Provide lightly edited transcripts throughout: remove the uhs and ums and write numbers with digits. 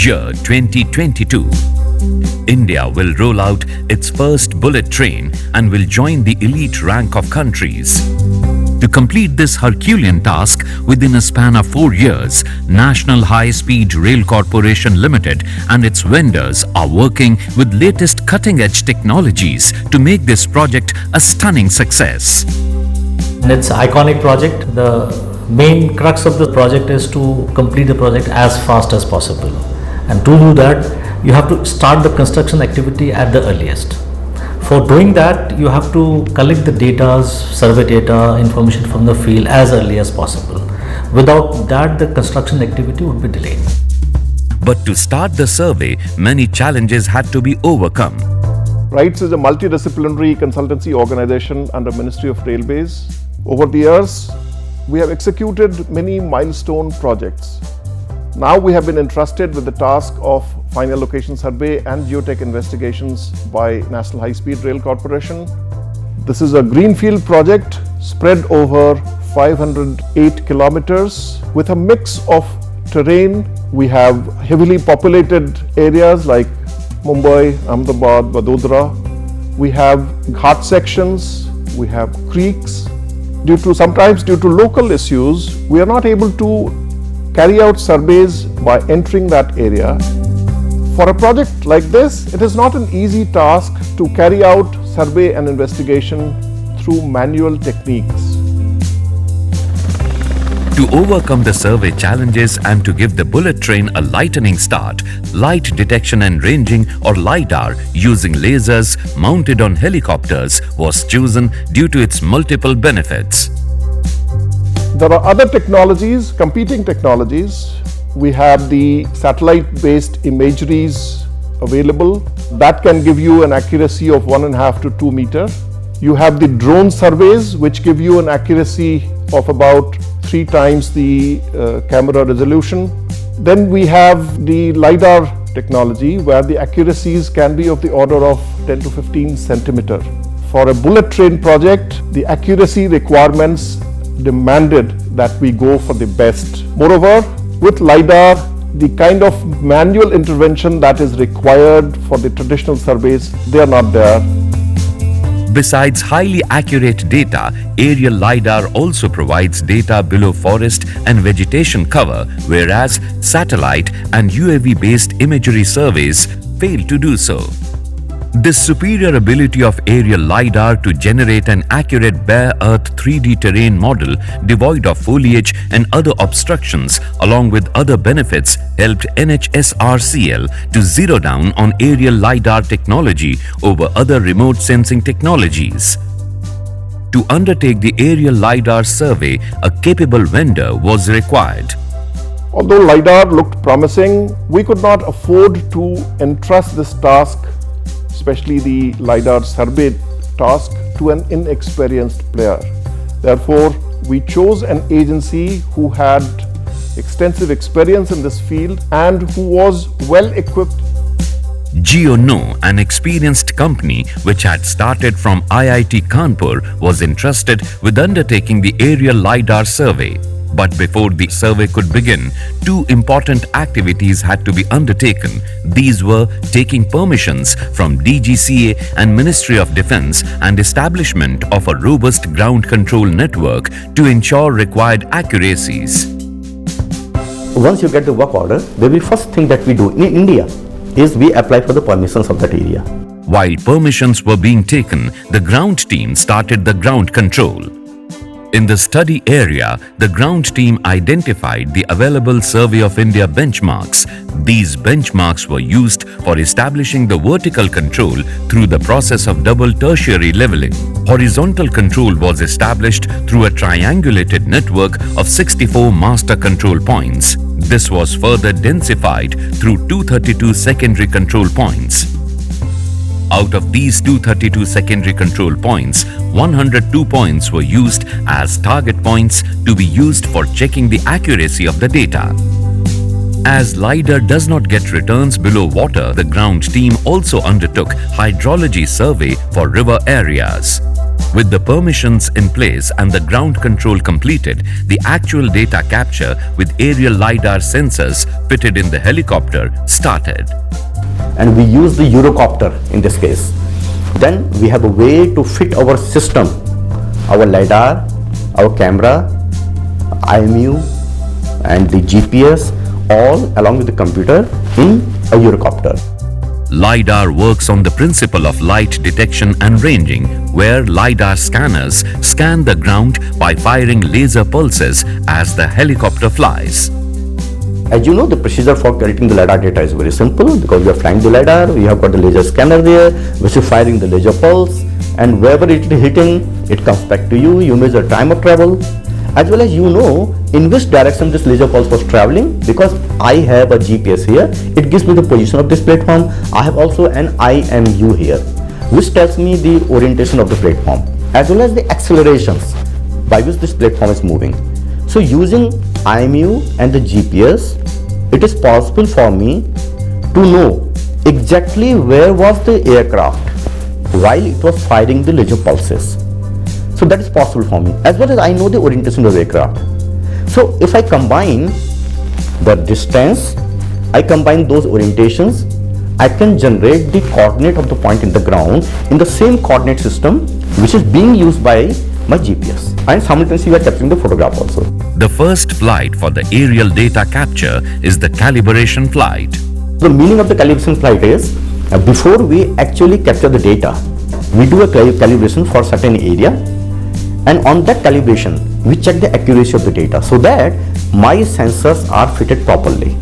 Year 2022. India will roll out its first bullet train and will join the elite rank of countries. To complete this Herculean task within a span of 4 years, National High Speed Rail Corporation Limited and its vendors are working with latest cutting-edge technologies to make this project a stunning success. It's an iconic project. The main crux of the project is to complete the project as fast as possible. And to do that, you have to start the construction activity at the earliest. For doing that, you have to collect the data, survey data, information from the field as early as possible. Without that, the construction activity would be delayed. But to start the survey, many challenges had to be overcome. RITES is a multidisciplinary consultancy organization under Ministry of Railways. Over the years, we have executed many milestone projects. Now we have been entrusted with the task of final location survey and geotech investigations by National High Speed Rail Corporation. This is a greenfield project spread over 508 kilometers with a mix of terrain. We have heavily populated areas like Mumbai, Ahmedabad, Vadodara. We have ghat sections, we have creeks. Sometimes due to local issues, we are not able to carry out surveys by entering that area. For a project like this, it is not an easy task to carry out survey and investigation through manual techniques. To overcome the survey challenges and to give the bullet train a lightning start, light detection and ranging or Lidar using lasers mounted on helicopters was chosen due to its multiple benefits. There are other technologies, competing technologies. We have the satellite-based imageries available that can give you an accuracy of 1.5 to 2 meters. You have the drone surveys which give you an accuracy of about 3 times the camera resolution. Then we have the Lidar technology where the accuracies can be of the order of 10 to 15 centimeter. For a bullet train project, the accuracy requirements demanded that we go for the best. Moreover, with Lidar, the kind of manual intervention that is required for the traditional surveys, they are not there. Besides highly accurate data, aerial Lidar also provides data below forest and vegetation cover, whereas satellite and UAV-based imagery surveys fail to do so. This superior ability of aerial Lidar to generate an accurate bare earth 3D terrain model devoid of foliage and other obstructions along with other benefits helped NHSRCL to zero down on aerial Lidar technology over other remote sensing technologies. To undertake the aerial Lidar survey, a capable vendor was required. Although Lidar looked promising, we could not afford to entrust this task, especially the Lidar survey task, to an inexperienced player. Therefore, we chose an agency who had extensive experience in this field and who was well equipped. Geokno, an experienced company which had started from IIT Kanpur, was entrusted with undertaking the aerial Lidar survey. But before the survey could begin, 2 important activities had to be undertaken. These were taking permissions from DGCA and Ministry of Defence and establishment of a robust ground control network to ensure required accuracies. Once you get the work order, the very first thing that we do in India is we apply for the permissions of that area. While permissions were being taken, the ground team started the ground control. In the study area, the ground team identified the available Survey of India benchmarks. These benchmarks were used for establishing the vertical control through the process of double tertiary leveling. Horizontal control was established through a triangulated network of 64 master control points. This was further densified through 232 secondary control points. Out of these 232 secondary control points, 102 points were used as target points to be used for checking the accuracy of the data. As Lidar does not get returns below water, the ground team also undertook hydrology survey for river areas. With the permissions in place and the ground control completed, the actual data capture with aerial LiDAR sensors fitted in the helicopter started. And we use the Eurocopter in this case. Then we have a way to fit our system, our LiDAR, our camera, IMU and the GPS all along with the computer in a Eurocopter. LiDAR works on the principle of light detection and ranging, where LiDAR scanners scan the ground by firing laser pulses as the helicopter flies. As you know, the procedure for collecting the LiDAR data is very simple because we are flying the LiDAR, we have got the laser scanner there, which is firing the laser pulse, and wherever it is hitting, it comes back to you, you measure time of travel, as well as you know in which direction this laser pulse was traveling. Because I have a GPS here, it gives me the position of this platform. I have also an IMU here, which tells me the orientation of the platform, as well as the accelerations by which this platform is moving. So using IMU and the GPS, it is possible for me to know exactly where was the aircraft while it was firing the laser pulses. So that is possible for me, as well as I know the orientation of the aircraft. So if I combine the distance, I combine those orientations, I can generate the coordinate of the point in the ground in the same coordinate system which is being used by my GPS, and simultaneously we are capturing the photograph also. The first flight for the aerial data capture is the calibration flight. The meaning of the calibration flight is before we actually capture the data, we do a calibration for certain area, and on that calibration we check the accuracy of the data so that my sensors are fitted properly.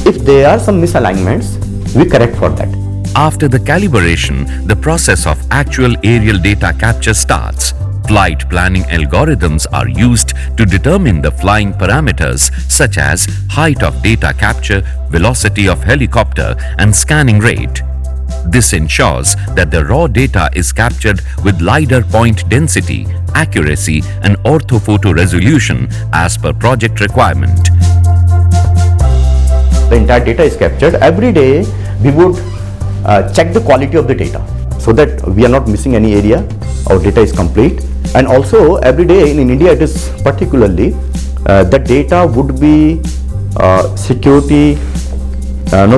If there are some misalignments, we correct for that. After the calibration, the process of actual aerial data capture starts. Flight planning algorithms are used to determine the flying parameters such as height of data capture, velocity of helicopter, and scanning rate. This ensures that the raw data is captured with LiDAR point density, accuracy, and orthophoto resolution as per project requirement. The entire data is captured. Every day we would check the quality of the data so that we are not missing any area, our data is complete. And also every day in India it is particularly the data would be security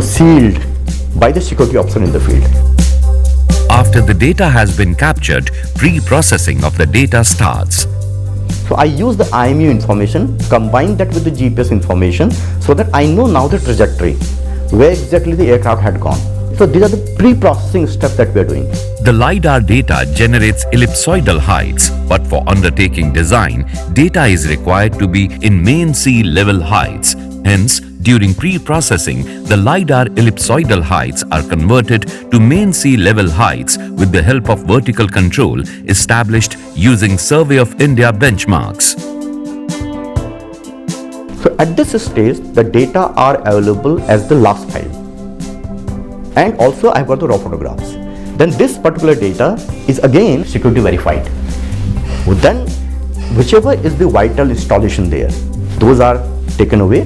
sealed by the security officer in the field. After the data has been captured, pre-processing of the data starts. So I use the IMU information, combine that with the GPS information so that I know now the trajectory, where exactly the aircraft had gone. So these are the pre-processing steps that we are doing. The LiDAR data generates ellipsoidal heights, but for undertaking design, data is required to be in main sea level heights. Hence, during pre-processing, the LiDAR ellipsoidal heights are converted to main sea level heights with the help of vertical control established using Survey of India benchmarks. So at this stage, the data are available as the last file. And also I've got the raw photographs. Then this particular data is again security verified. Then whichever is the vital installation there, those are taken away.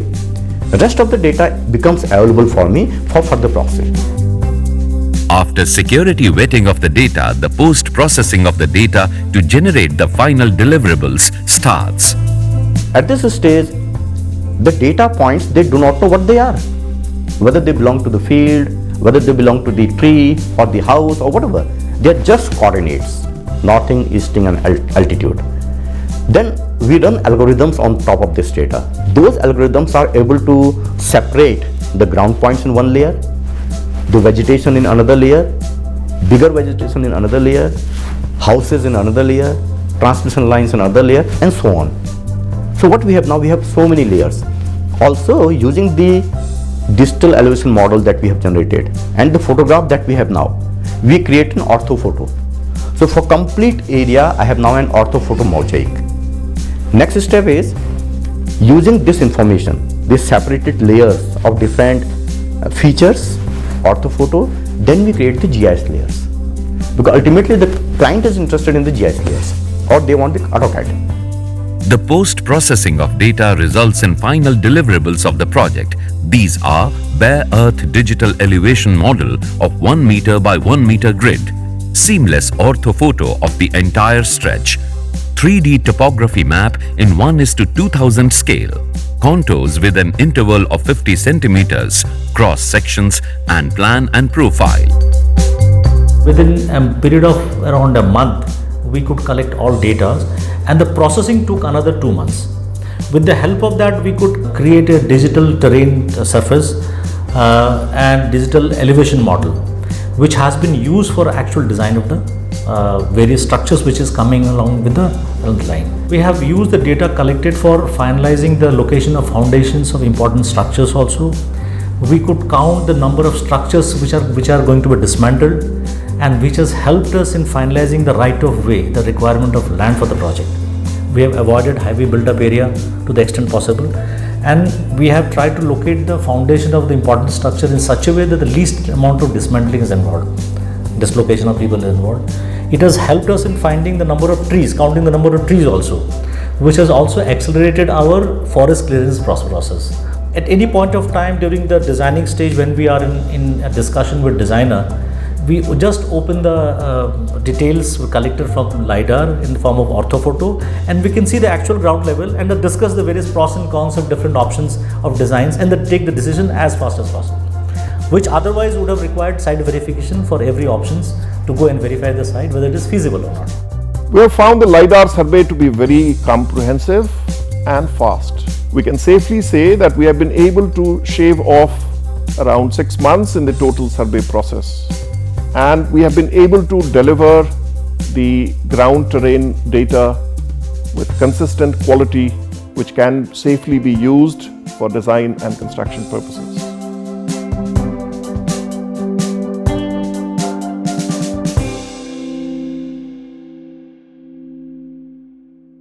The rest of the data becomes available for me for further processing. After security vetting of the data, the post-processing of the data to generate the final deliverables starts. At this stage, the data points, they do not know what they are. Whether they belong to the field, whether they belong to the tree or the house or whatever. They are just coordinates, northing, easting and altitude. Then we run algorithms on top of this data. Those algorithms are able to separate the ground points in one layer, the vegetation in another layer, bigger vegetation in another layer, houses in another layer, transmission lines in another layer, and so on. So what we have now, we have so many layers. Also using the digital elevation model that we have generated and the photograph that we have now, we create an orthophoto. So for complete area, I have now an orthophoto mosaic. Next step is using this information, these separated layers of different features, orthophoto, then we create the GIS layers. Because ultimately the client is interested in the GIS layers or they want the AutoCAD. The post-processing of data results in final deliverables of the project. These are bare earth digital elevation model of 1 meter by 1 meter grid, seamless orthophoto of the entire stretch, 3D topography map in 1:2000 scale, contours with an interval of 50 centimeters, cross sections and plan and profile. Within a period of around a month, we could collect all data, and the processing took another 2 months. With the help of that, we could create a digital terrain surface and digital elevation model, which has been used for actual design of the various structures which is coming along with the line. We have used the data collected for finalizing the location of foundations of important structures also. We could count the number of structures which are going to be dismantled, and which has helped us in finalizing the right of way, the requirement of land for the project. We have avoided highway built-up area to the extent possible, and we have tried to locate the foundation of the important structure in such a way that the least amount of dismantling is involved, dislocation of people is involved. It has helped us in finding the number of trees, counting the number of trees also, which has also accelerated our forest clearance process. At any point of time during the designing stage, when we are in a discussion with designer, we just open the details collected from Lidar in the form of orthophoto, and we can see the actual ground level and discuss the various pros and cons of different options of designs, and then take the decision as fast as possible, which otherwise would have required site verification for every options to go and verify the site whether it is feasible or not. We have found the Lidar survey to be very comprehensive and fast. We can safely say that we have been able to shave off around 6 months in the total survey process. And we have been able to deliver the ground terrain data with consistent quality, which can safely be used for design and construction purposes.